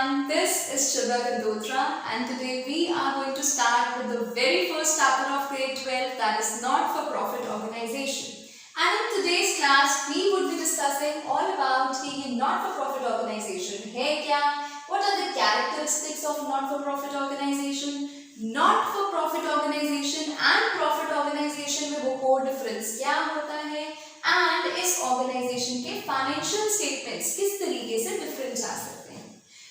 everyone, this is Shraddha Gandotra and today we are going to start with the very first chapter of grade 12, that is not-for-profit organization. And in today's class we would be discussing all about the not-for-profit organization. Hai kya? What are the characteristics of not-for-profit organization? Not-for-profit organization and profit organization में वो core difference क्या होता है? And इस organization के financial statements किस तरीके से different जा सकते हैं?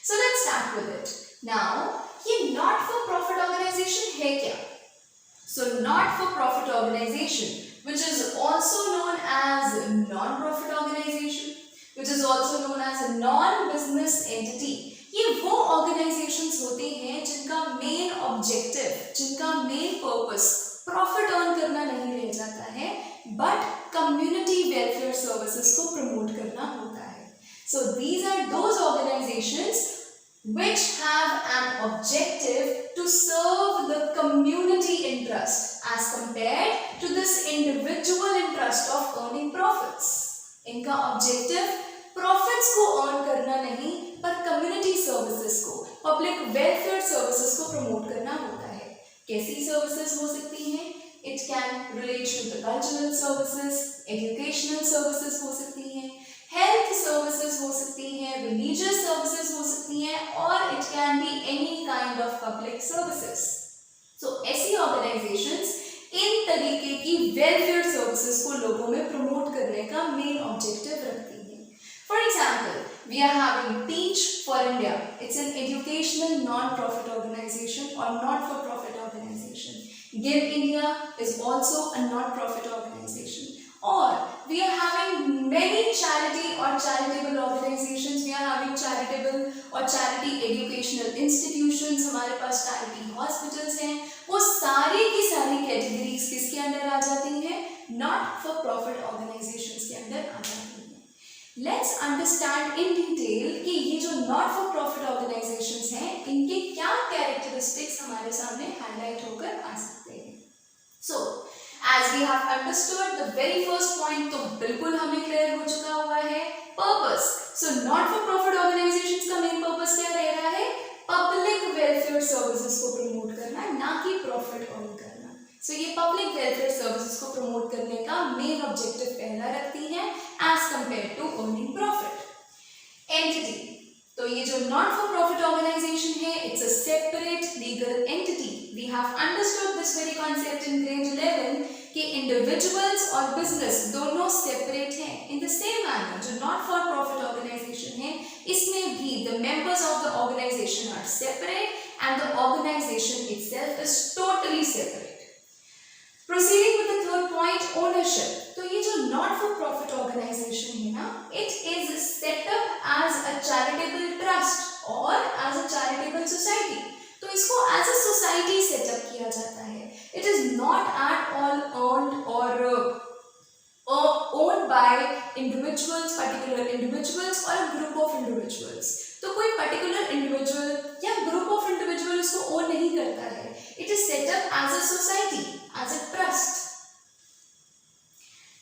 So let's start with it. Now, ये not-for-profit organization है क्या? So not-for-profit organization, which is also known as non-profit organization, which is also known as a non-business entity. ये वो organizations होते हैं जिनका main objective, जिनका main purpose profit earn करना नहीं रह जाता है, but community welfare services को promote करना होता है. So these are those organizations which have an objective to serve the community interest as compared to this individual interest of earning profits. इनका objective profits को earn करना नहीं पर community services को, public welfare services को promote करना होता है. कैसी services हो सकती हैं? It can relate to the cultural services, educational services हो सकती हैं, health services हो सकती हैं, religious services हो सकती हैं, और it can be any kind of public services. So ऐसी organizations इन तरीके की welfare services को लोगों में promote करने का main objective रखती हैं. For example, we are having Teach for India. It's an educational non-profit organization or not-for-profit organization. Give India is also a not-profit organization. Or we are having many charity or charitable organizations. We are having charitable or charity educational institutions. हमारे पास charity hospitals हैं. वो सारी की सारी categories किसके अंदर आ जाती हैं? Not-for-profit organizations के अंदर आ जाती हैं. Let's understand in detail कि ये जो not-for-profit organizations हैं, इनके क्या characteristics हमारे सामने highlight होकर आ सकते हैं. So, as we have understood the very first point, तो बिल्कुल हमें clear हो चुका हुआ है. Purpose. So, not-for-profit organizations का main purpose क्या रह रहा है? Public welfare services को promote करना, ना कि profit earn करना. So, ये public welfare services को promote करने का main objective पहला रखती है as compared to earning profit. Entity. तो ये जो not-for-profit organization है, it's a separate legal entity. We have understood this very concept in grade 11 कि individuals और business दोनों separate हैं. In the same manner, जो not-for-profit organization है, इसमें भी the members of the organization are separate and the organization itself is totally separate. Proceeding with the third point, ownership. तो ये जो not-for-profit organization है ना, it is set up as a charitable trust or as a charitable society. तो इसको as a society set up किया जाता है. It is not at all owned or owned by individuals, particular individuals or a group of individuals. तो कोई particular individual या group of individual इसको own नहीं करता है. It is set up as a society, as a trust.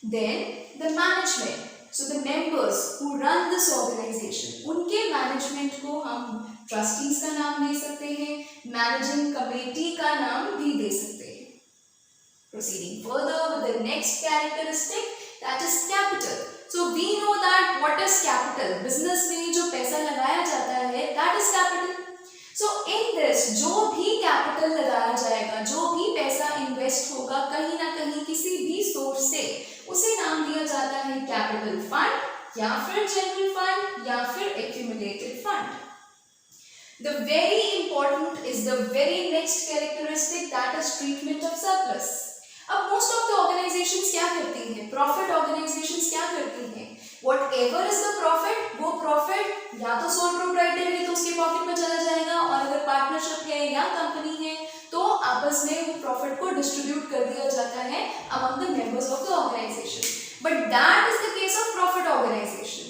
Then the management. So the members who run this organization, उनके management को हम trustees का नाम दे सकते हैं, managing committee का नाम भी दे सकते हैं. Proceeding further with the next characteristic, that is capital. So we know that what is capital? Business में जो पैसा लगाया जाता है, that is capital. So in this, जो भी capital लगाया जाएगा, जो भी पैसा invest होगा कहीं ना कहीं किसी भी source से, उसे नाम दिया जाता है capital fund या फिर general fund या फिर accumulated fund. The very important is the very next characteristic, that is treatment of surplus. अब most of the organizations क्या करती हैं? Profit organizations क्या करती हैं? Whatever is the profit, वो profit या तो sole proprietor है तो उसके pocket में चला जाएगा, और अगर partnership है या company है तो आपस में वो profit को distribute कर दिया जाता है among the members of the organization. But that is the case of profit organization.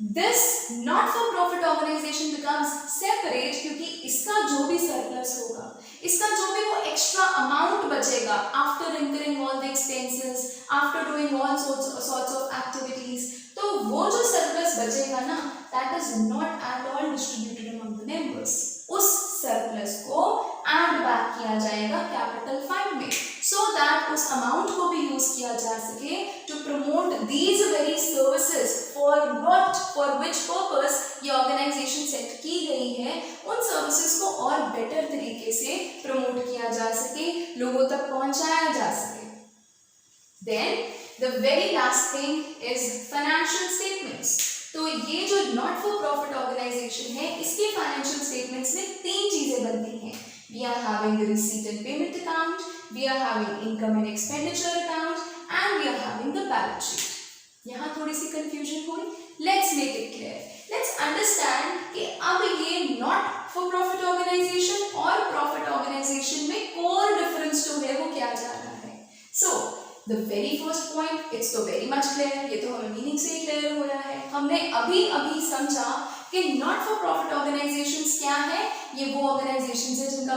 This not-for-profit organization becomes separate क्योंकि इसका जो भी surplus होगा, इसका जो भी वो extra amount बचेगा after incurring all the expenses, after doing all sorts of activities, तो वो जो surplus बचेगा ना, that is not at all distributed among the members. उस सरप्लस को ऐड बैक किया जाएगा कैपिटल फंड में, सो दैट उस अमाउंट को भी यूज किया जा सके to promote these very services for which purpose ये ऑर्गेनाइजेशन सेट की गई है। उन सर्विसेज को और बेटर तरीके से प्रमोट किया जा सके, लोगों तक पहुंचाया जा सके। Then the very last thing is financial statements. तो ये जो नॉट फॉर प्रॉफिट ऑर्गेनाइजेशन है, इसके फाइनेंशियल स्टेटमेंट्स में 3 चीजें बनती हैं। We are having the receipt and payment account, we are having income and expenditure account and we are having the balance sheet. यहाँ थोड़ी सी कंफ्यूजन हुई, let's make it clear. Let's understand कि अब ये नॉट फॉर प्रॉफिट ऑर्गेनाइजेशन और profit organisation में core difference जो है वो क्या जा रहा है। So the very first point, it's तो वेरी मच क्लियर, ये तो हमें मीनिंग से ही क्लियर हो रहा है। हमने अभी समझा कि नॉट फॉर प्रॉफिट ऑर्गेनाइजेशंस क्या है। ये वो ऑर्गेनाइजेशंस है जिनका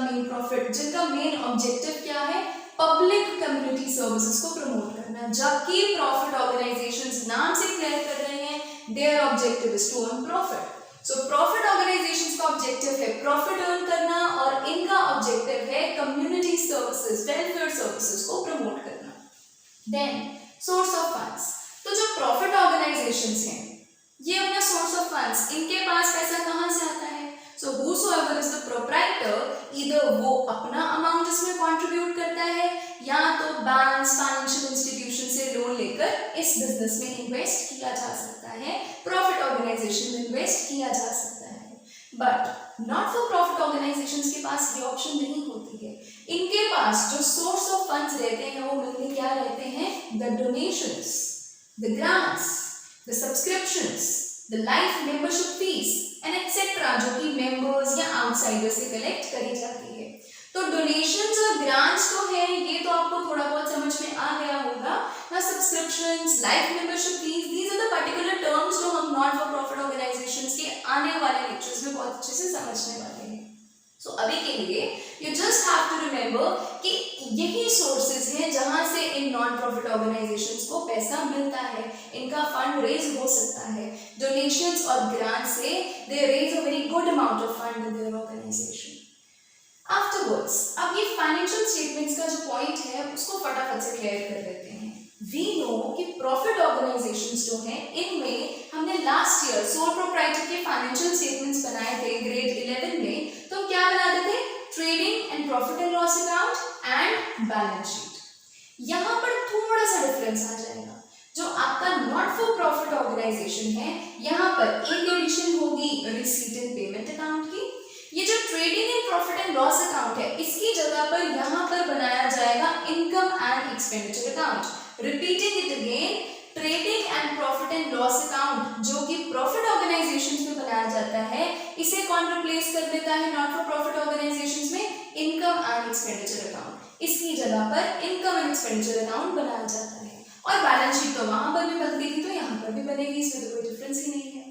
मेन ऑब्जेक्टिव क्या है, पब्लिक कम्युनिटी सर्विसेज को प्रमोट करना। जबकि प्रॉफिट ऑर्गेनाइजेशंस नाम से क्लियर कर रहे हैं, their objective is to earn profit. So profit organisations का ऑब्जेक्टिव है प्रॉफिट अर्न करना और इनका ऑब्जेक्टिव है कम्युनिटी सर्विसेज, वेलफेयर सर्विसेज को प्रमोट करना। देन सोर्स ऑफ फंड्स, तो जो प्रॉफिट ऑर्गेनाइजेशंस हैं ये अपना सोर्स ऑफ फंड्स, इनके पास पैसा कहाँ से आता है। सो whosoever is the proprietor, either वो अपना अमाउंट इसमें कंट्रीब्यूट करता है या तो बैंक्स, फाइनेंशियल इंस्टीट्यूशन से लोन लेकर इस बिजनेस में इन्वेस्ट किया जा सकता है, प्रॉफिट ऑर्गेनाइजेशन में इन्वेस्ट किया जा सकता है। But not for profit organisations के पास ये ऑप्शन नहीं होती है। इनके पास जो सोर्स ऑफ फंड्स रहते हैं वो मिलते क्या रहते हैं, the donations, the grants, the subscriptions, the life membership fees and etcetera, जो कि मेंबर्स या आउटसाइडर से कलेक्ट करी जाती है। तो डोनेशंस और ग्रांट्स तो है, ये तो आपको थोड़ा बहुत समझ में आ गया होगा ना। Subscriptions, life membership fees, these are the particular terms जो हम नॉट फॉर प्रॉफिट ऑर्गेनाइजेशंस के आने वाले लेक्चर्स में बहुत अच्छे से समझने वाले हैं। सो अभी के लिए you just have to remember कि यही सोर्सेज हैं जहां से इन नॉन प्रॉफिट ऑर्गेनाइजेशंस को पैसा मिलता है, इनका फंड रेज हो सकता है। डोनेशंस और ग्रांट से they raise a very good amount of fund in their organisation. Afterwards, अब ये फाइनेंशियल स्टेटमेंट्स का जो पॉइंट है उसको फटाफट से क्लियर कर देते हैं। वी नो कि प्रॉफिट ऑर्गेनाइजेशंस जो हैं इनमें हमने लास्ट ईयर सोल प्रोप्राइटर के फाइनेंशियल स्टेटमेंट्स बनाए थे ग्रेड 11 में। तो क्या बनाते थे, trading and profit and loss account and balance sheet. यहाँ पर थोड़ा सा डिफरेंस आ जाएगा। जो आपका नॉट फॉर प्रॉफिट ऑर्गेनाइजेशन है यहाँ पर एक एडिशन होगी रिसीट एंड पेमेंट अकाउंट की। ये जो trading and profit and loss account है इसकी जगह पर यहाँ पर बनाया जाएगा income and expenditure account. Repeating it again, trading and profit and loss account जो कि प्रॉफिट ऑर्गेनाइजेशंस में बनाया जाता है, इसे कौन रिप्लेस कर देता है नॉट फॉर प्रॉफिट ऑर्गेनाइजेशंस में, इनकम एंड एक्सपेंडिचर अकाउंट। इसकी जगह पर इनकम एंड एक्सपेंडिचर अकाउंट बनाया जाता है। और बैलेंस शीट तो वहां पर भी बनती थी तो यहाँ पर भी बनेगी, इसमें तो कोई डिफरेंस ही नहीं है।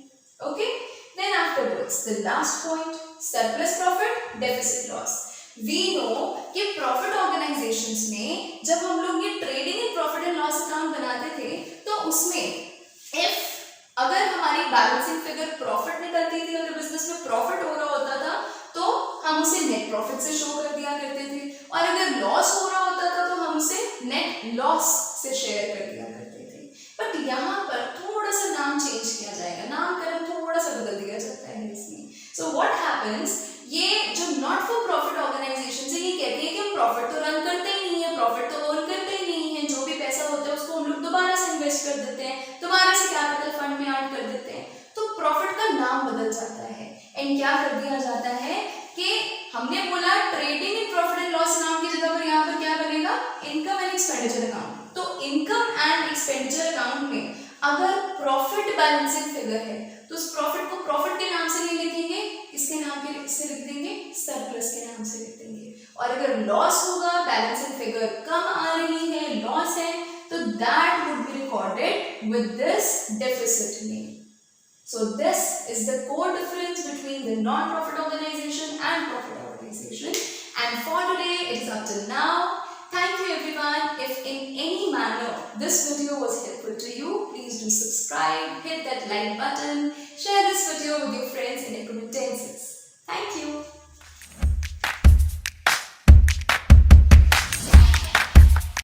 Okay, then afterwards the last point, surplus profit, deficit loss. We know कि प्रॉफिट ऑर्गेनाइजेशंस में जब हम लोग ये trading and profit and loss account बनाते थे तो उसमें इफ अगर हमारी बैलेंसिंग फिगर प्रॉफिट निकलती थी, अगर बिजनेस में प्रॉफिट हो रहा होता था तो हम उसे नेट प्रॉफिट से शो कर दिया करते थे, और अगर लॉस हो रहा होता था तो हम उसे नेट लॉस से शेयर कर दिया करते थे। बट यहाँ पर थोड़ा सा नाम चेंज किया जाएगा, नामकरण थोड़ा सा बदल दिया जाता है इसमें। सो व्हाट हैपेंस, ये जो नॉट फॉर प्रॉफिट ऑर्गेनाइजेशन है ये कहती है कि हम प्रॉफिट तो रन करते ही नहीं है, प्रॉफिट तो अर्न करते ही नहीं है, जो भी पैसा होता है उसको हम लोग दोबारा से इन्वेस्ट कर देते हैं, दोबारा से कैपिटल फंड में ऐड कर देते हैं। तो प्रॉफिट का नाम बदल जाता है एंड क्या कर दिया जाता है कि हमने बोला trading and profit and loss account की जगह पर यहाँ पर क्या बनेगा, इनकम एंड एक्सपेंडिचर अकाउंट। तो इनकम एंड एक्सपेंडिचर अकाउंट में अगर प्रॉफिट बैलेंसिंग फिगर है तो उस प्रॉफिट को प्रॉफिट के नाम से नहीं लिखेंगे, इसके नाम के से लिख देंगे, सरप्लस के नाम से लिख देंगे। और अगर लॉस होगा, बैलेंसिंग फिगर कम आ रही है, लॉस है, तो that would be recorded with this deficit name. So this is the core difference between the non-profit organization and profit organization. And for today, it is up till now. Thank you everyone. If in any manner this video was helpful to you, please do subscribe, hit that like button, share this video with your friends and acquaintances. Thank you.